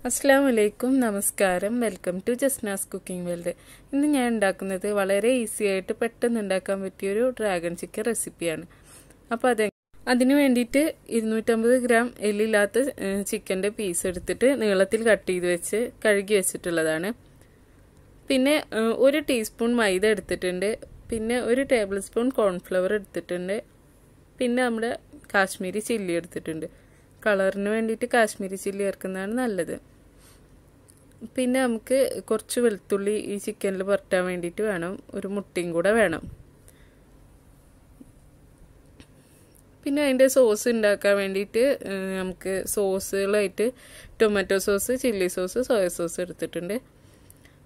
അസ്സലാമലൈക്കും നമസ്കാരം welcome to Jasna's cooking world. ഇന്ന് ഞാൻ ഉണ്ടാക്കുന്നത് വളരെ ഈസി ആയിട്ട് പെട്ടെന്ന് ഉണ്ടാക്കാൻ പറ്റിയൊരു ഡ്രാഗൺ ചിക്കൻ റെസിപ്പിയാണ്. അപ്പോൾ അതിന് വേണ്ടിയിട്ട് 250 ഗ്രാം എല്ലില്ലാത്ത ചിക്കൻ്റെ പീസ് എടുത്തിട്ട് നീളത്തിൽ കട്ട് ചെയ്ത് വെച്ച് കഴുകി വെച്ചിട്ടുള്ളതാണ്. പിന്നെ 1 ടീസ്പൂൺ മൈദ എടുത്തിട്ടുണ്ട്. പിന്നെ 1 ടേബിൾ സ്പൂൺ കോൺഫ്ലവർ എടുത്തിട്ടുണ്ട്. പിന്നെ നമ്മുടെ കാശ്മീരി ചില്ലി എടുത്തിട്ടുണ്ട്. കളറിന് വേണ്ടിയിട്ട് കാശ്മീരി ചില്ലി ചേർക്കുന്നതാണ് നല്ലത്. പിന്നെ നമുക്ക് കുറച്ച് വെളുത്തുള്ളി ഈ ചിക്കനിൽ പുരട്ടാൻ വേണ്ടിയിട്ട് വേണം. ഒരു മുട്ടയും കൂടെ വേണം. പിന്നെ അതിൻ്റെ സോസ് ഉണ്ടാക്കാൻ വേണ്ടിയിട്ട് നമുക്ക് സോസുകളായിട്ട് tomato sauce, chilli sauce, soya sauce എടുത്തിട്ടുണ്ട്.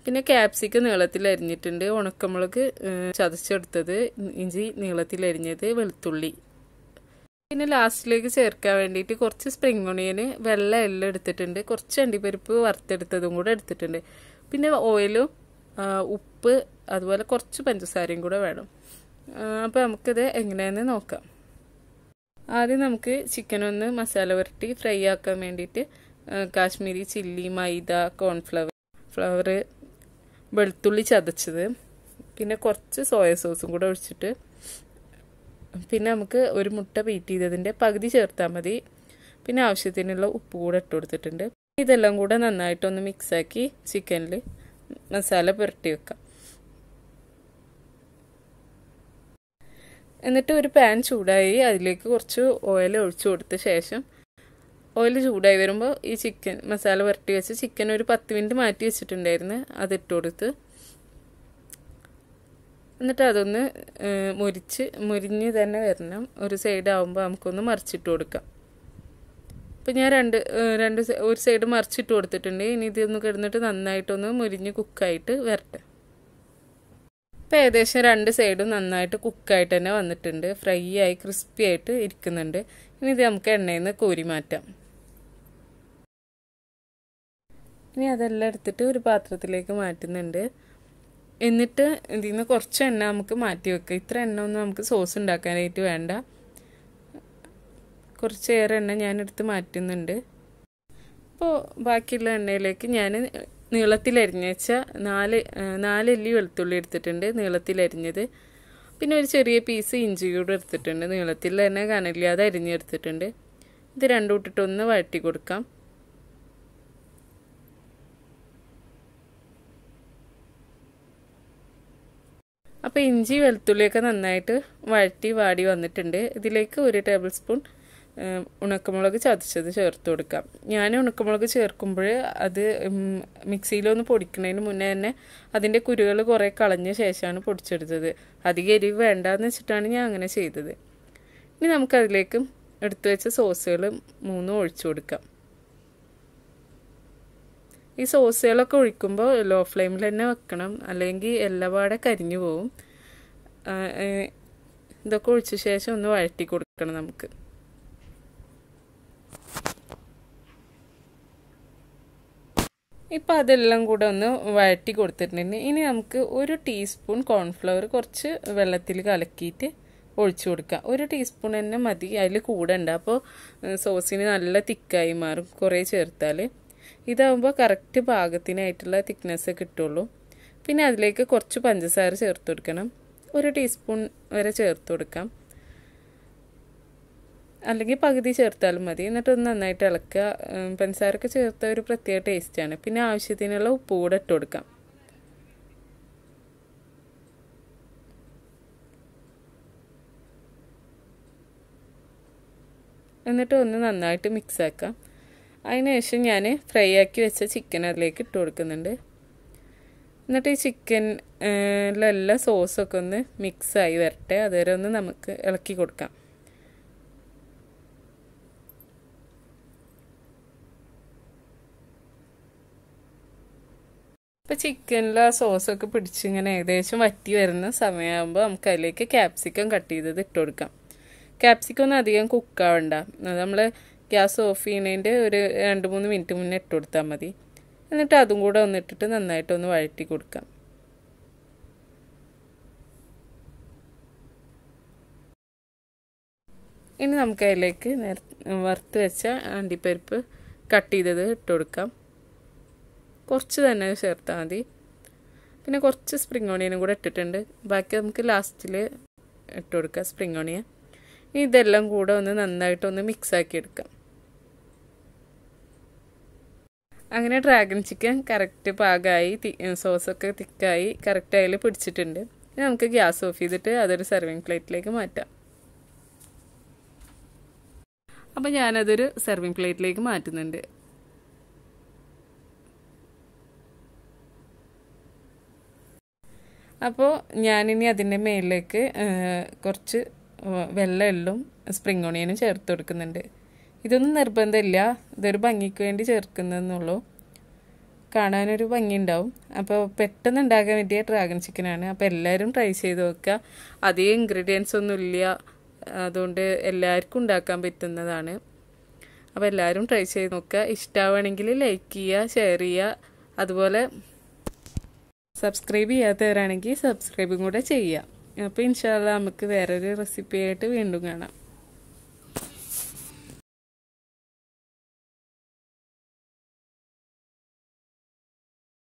പിന്നെ ക്യാപ്സിക്കം നീളത്തിൽ അരിഞ്ഞിട്ടുണ്ട്, ഉണക്കമുളക് ചതച്ചെടുത്തത്, ഇഞ്ചി നീളത്തിൽ അരിഞ്ഞത്, വെളുത്തുള്ളി. പിന്നെ ലാസ്റ്റിലേക്ക് ചേർക്കാൻ വേണ്ടിയിട്ട് കുറച്ച് സ്പ്രിംഗ് ഒണിയന് വെള്ള എല്ലാം എടുത്തിട്ടുണ്ട്, കുറച്ച് അണ്ടിപ്പരിപ്പ് വറുത്തെടുത്തതും കൂടെ എടുത്തിട്ടുണ്ട്. പിന്നെ ഓയിലും ഉപ്പ് അതുപോലെ കുറച്ച് പഞ്ചസാരയും കൂടെ വേണം. അപ്പോൾ നമുക്കിത് എങ്ങനെയാണെന്ന് നോക്കാം. ആദ്യം നമുക്ക് ചിക്കൻ ഒന്ന് മസാല പുരട്ടി ഫ്രൈ ആക്കാൻ വേണ്ടിയിട്ട് കാശ്മീരി ചില്ലി, മൈദ, കോൺഫ്ലവർ, വെളുത്തുള്ളി ചതച്ചത്, പിന്നെ കുറച്ച് സോയ സോസും കൂടെ ഒഴിച്ചിട്ട് പിന്നെ നമുക്ക് ഒരു മുട്ട ബീറ്റ് ചെയ്തതിൻ്റെ പകുതി ചേർത്താൽ മതി. പിന്നെ ആവശ്യത്തിനുള്ള ഉപ്പ് കൂടെ ഇട്ട് കൊടുത്തിട്ടുണ്ട്. ഇതെല്ലാം കൂടെ നന്നായിട്ടൊന്ന് മിക്സാക്കി ചിക്കനിൽ മസാല പുരട്ടി വെക്കാം. എന്നിട്ട് ഒരു പാൻ ചൂടായി അതിലേക്ക് കുറച്ച് ഓയിൽ ഒഴിച്ചു കൊടുത്ത ശേഷം ഓയിൽ ചൂടായി വരുമ്പോൾ ഈ ചിക്കൻ മസാല പുരട്ടി വെച്ച് ചിക്കൻ ഒരു 10 മിനിറ്റ് മാറ്റി വെച്ചിട്ടുണ്ടായിരുന്നു, അതിട്ട് കൊടുത്ത് എന്നിട്ട് അതൊന്ന് മുരിഞ്ഞ് തന്നെ വരണം. ഒരു സൈഡ് ആകുമ്പോൾ നമുക്കൊന്ന് മറിച്ചിട്ട് കൊടുക്കാം. ഇപ്പം ഞാൻ ഒരു സൈഡ് മറിച്ചിട്ട് കൊടുത്തിട്ടുണ്ട്. ഇനി ഇതൊന്ന് കിടന്നിട്ട് നന്നായിട്ടൊന്ന് മുരിഞ്ഞ് കുക്കായിട്ട് വരട്ടെ. ഇപ്പം ഏകദേശം 2 സൈഡും നന്നായിട്ട് കുക്കായിട്ട് തന്നെ വന്നിട്ടുണ്ട്. ഫ്രൈ ആയി ക്രിസ്പി ആയിട്ട് ഇരിക്കുന്നുണ്ട്. ഇനി ഇത് നമുക്ക് എണ്ണയിൽ നിന്ന് കോരി മാറ്റാം. ഇനി അതെല്ലാം എടുത്തിട്ട് ഒരു പാത്രത്തിലേക്ക് മാറ്റുന്നുണ്ട്. എന്നിട്ട് ഇതിൽ നിന്ന് കുറച്ച് എണ്ണ നമുക്ക് മാറ്റി വെക്കുക. ഇത്ര എണ്ണ ഒന്നും നമുക്ക് സോസ് ഉണ്ടാക്കാനായിട്ട് വേണ്ട. കുറച്ചേറെ എണ്ണ ഞാനെടുത്ത് മാറ്റുന്നുണ്ട്. അപ്പോൾ ബാക്കിയുള്ള എണ്ണയിലേക്ക് ഞാൻ നീളത്തിലരിഞ്ഞ് വെച്ച 4 അല്ലി വെളുത്തുള്ളി എടുത്തിട്ടുണ്ട്, നീളത്തിലരിഞ്ഞത്. പിന്നെ ഒരു ചെറിയ പീസ് ഇഞ്ചി കൂടെ എടുത്തിട്ടുണ്ട്, നീളത്തിൽ തന്നെ കനലില്ലാതെ അരിഞ്ഞെടുത്തിട്ടുണ്ട്. ഇത് രണ്ടും ഇട്ടിട്ടൊന്ന് വഴറ്റി കൊടുക്കാം. അപ്പോൾ ഇഞ്ചി വെളുത്തുള്ളിയൊക്കെ നന്നായിട്ട് വഴറ്റി വാടി വന്നിട്ടുണ്ട്. ഇതിലേക്ക് 1 ടേബിൾ സ്പൂൺ ഉണക്കമുളക് ചതച്ചത് ചേർത്ത് കൊടുക്കാം. ഞാൻ ഉണക്കമുളക് ചേർക്കുമ്പോൾ അത് മിക്സിയിലൊന്ന് പൊടിക്കുന്നതിന് മുന്നേ തന്നെ അതിൻ്റെ കുരുകൾ കുറേ കളഞ്ഞ ശേഷമാണ് പൊടിച്ചെടുത്തത്. അധികം എരിവ് വേണ്ടാന്ന് വെച്ചിട്ടാണ് ഞാൻ അങ്ങനെ ചെയ്തത്. ഇനി നമുക്കതിലേക്ക് എടുത്തു വെച്ച സോസുകൾ 3 ഒഴിച്ചു കൊടുക്കാം. ഈ സോസുകളൊക്കെ ഒഴിക്കുമ്പോൾ ലോ ഫ്ലെയിമിൽ തന്നെ വെക്കണം, അല്ലെങ്കിൽ എല്ലാപാടെ കരിഞ്ഞു പോവും. ഇതൊക്കെ ഒഴിച്ച ശേഷം ഒന്ന് വഴറ്റി കൊടുക്കണം നമുക്ക്. ഇപ്പം അതെല്ലാം കൂടെ ഒന്ന് വഴറ്റി കൊടുത്തിട്ടുണ്ട്. ഇനി നമുക്ക് 1 ടീസ്പൂൺ കോൺഫ്ലവർ കുറച്ച് വെള്ളത്തിൽ കലക്കിയിട്ട് ഒഴിച്ചു കൊടുക്കാം. 1 ടീസ്പൂൺ തന്നെ മതി, അതിൽ കൂടെ ഉണ്ട്. അപ്പോൾ സോസിന് നല്ല തിക്കായി മാറും കുറേ ചേർത്താൽ. ഇതാകുമ്പോൾ കറക്റ്റ് പാകത്തിനായിട്ടുള്ള തിക്നെസ് കിട്ടുള്ളൂ. പിന്നെ അതിലേക്ക് കുറച്ച് പഞ്ചസാര ചേർത്ത് കൊടുക്കണം. 1 ടീസ്പൂൺ വരെ ചേർത്ത് കൊടുക്കാം, അല്ലെങ്കിൽ പകുതി ചേർത്താലും മതി. എന്നിട്ടൊന്ന് നന്നായിട്ട് ഇളക്കുക. പഞ്ചസാരയൊക്കെ ചേർത്ത ഒരു പ്രത്യേക ടേസ്റ്റാണ്. പിന്നെ ആവശ്യത്തിനുള്ള ഉപ്പ് കൂടെ ഇട്ട് കൊടുക്കാം. എന്നിട്ട് ഒന്ന് നന്നായിട്ട് മിക്സ് ആക്കാം. അതിനുശേഷം ഞാൻ ഫ്രൈ ആക്കി വെച്ച ചിക്കൻ അതിലേക്ക് ഇട്ട് കൊടുക്കുന്നുണ്ട്. എന്നിട്ട് ഈ ചിക്കനിലെല്ലാം സോസൊക്കെ ഒന്ന് മിക്സായി വരട്ടെ, അതുവരെ ഒന്ന് നമുക്ക് ഇളക്കി കൊടുക്കാം. ഇപ്പോൾ ചിക്കനിൽ ആ സോസൊക്കെ പിടിച്ചിങ്ങനെ ഏകദേശം വറ്റി വരുന്ന സമയമാകുമ്പോൾ നമുക്ക് അതിലേക്ക് ക്യാപ്സിക്കം കട്ട് ചെയ്തത് ഇട്ട് കൊടുക്കാം. ക്യാപ്സിക്കം ഒന്നും അധികം കുക്കാവണ്ട, നമ്മൾ ഗ്യാസ് ഓഫ് ചെയ്യുന്നതിൻ്റെ ഒരു 2-3 മിനിറ്റ് മുന്നേ ഇട്ട് കൊടുത്താൽ മതി. എന്നിട്ട് അതും കൂടെ ഒന്നിട്ടിട്ട് നന്നായിട്ടൊന്ന് വഴറ്റി കൊടുക്കാം. ഇനി നമുക്ക് അതിലേക്ക് വറുത്ത് വെച്ച അണ്ടിപ്പരിപ്പ് കട്ട് ചെയ്തത് ഇട്ട് കൊടുക്കാം. കുറച്ച് തന്നെ ചേർത്താൽ മതി. പിന്നെ കുറച്ച് സ്പ്രിംഗ് ഓണിയനും കൂടെ ഇട്ടിട്ടുണ്ട്. ബാക്കി നമുക്ക് ലാസ്റ്റിൽ ഇട്ട് കൊടുക്കാം സ്പ്രിംഗ് ഓണിയൻ. ഇതെല്ലാം കൂടെ ഒന്ന് നന്നായിട്ടൊന്ന് മിക്സാക്കി എടുക്കാം. അങ്ങനെ ഡ്രാഗൺ ചിക്കൻ കറക്റ്റ് പാകമായി, സോസൊക്കെ തിക്കായി കറക്റ്റ് അതിൽ പിടിച്ചിട്ടുണ്ട്. ഇനി നമുക്ക് ഗ്യാസ് ഓഫ് ചെയ്തിട്ട് അതൊരു സെർവിങ് പ്ലേറ്റിലേക്ക് മാറ്റാം. അപ്പം ഞാനതൊരു സെർവിങ് പ്ലേറ്റിലേക്ക് മാറ്റുന്നുണ്ട്. അപ്പോൾ ഞാനിനി അതിൻ്റെ മേലിലേക്ക് കുറച്ച് വെള്ള എള്ളും സ്പ്രിംഗ് ഓണിയനും ചേർത്ത് കൊടുക്കുന്നുണ്ട്. ഇതൊന്നും നിർബന്ധമില്ല, ഇതൊരു ഭംഗിക്ക് വേണ്ടി ചേർക്കുന്നതെന്നുള്ളൂ, കാണാനൊരു ഭംഗി ഉണ്ടാവും. അപ്പോൾ പെട്ടെന്ന് ഉണ്ടാക്കാൻ പറ്റിയ ഡ്രാഗൺ ചിക്കനാണ്. അപ്പോൾ എല്ലാവരും ട്രൈ ചെയ്ത് നോക്കുക. അധികം ഇൻഗ്രീഡിയൻസ് ഒന്നും ഇല്ല, അതുകൊണ്ട് എല്ലാവർക്കും ഉണ്ടാക്കാൻ പറ്റുന്നതാണ്. അപ്പോൾ എല്ലാവരും ട്രൈ ചെയ്ത് നോക്കുക. ഇഷ്ടമാവുകയാണെങ്കിൽ ലൈക്ക് ചെയ്യുക, ഷെയർ ചെയ്യുക. അതുപോലെ സബ്സ്ക്രൈബ് ചെയ്യാത്തവരാണെങ്കിൽ സബ്സ്ക്രൈബും കൂടെ ചെയ്യുക. അപ്പോൾ ഇൻഷാ അല്ലാഹ് നമുക്ക് വേറൊരു റെസിപ്പി ആയിട്ട് വീണ്ടും കാണാം.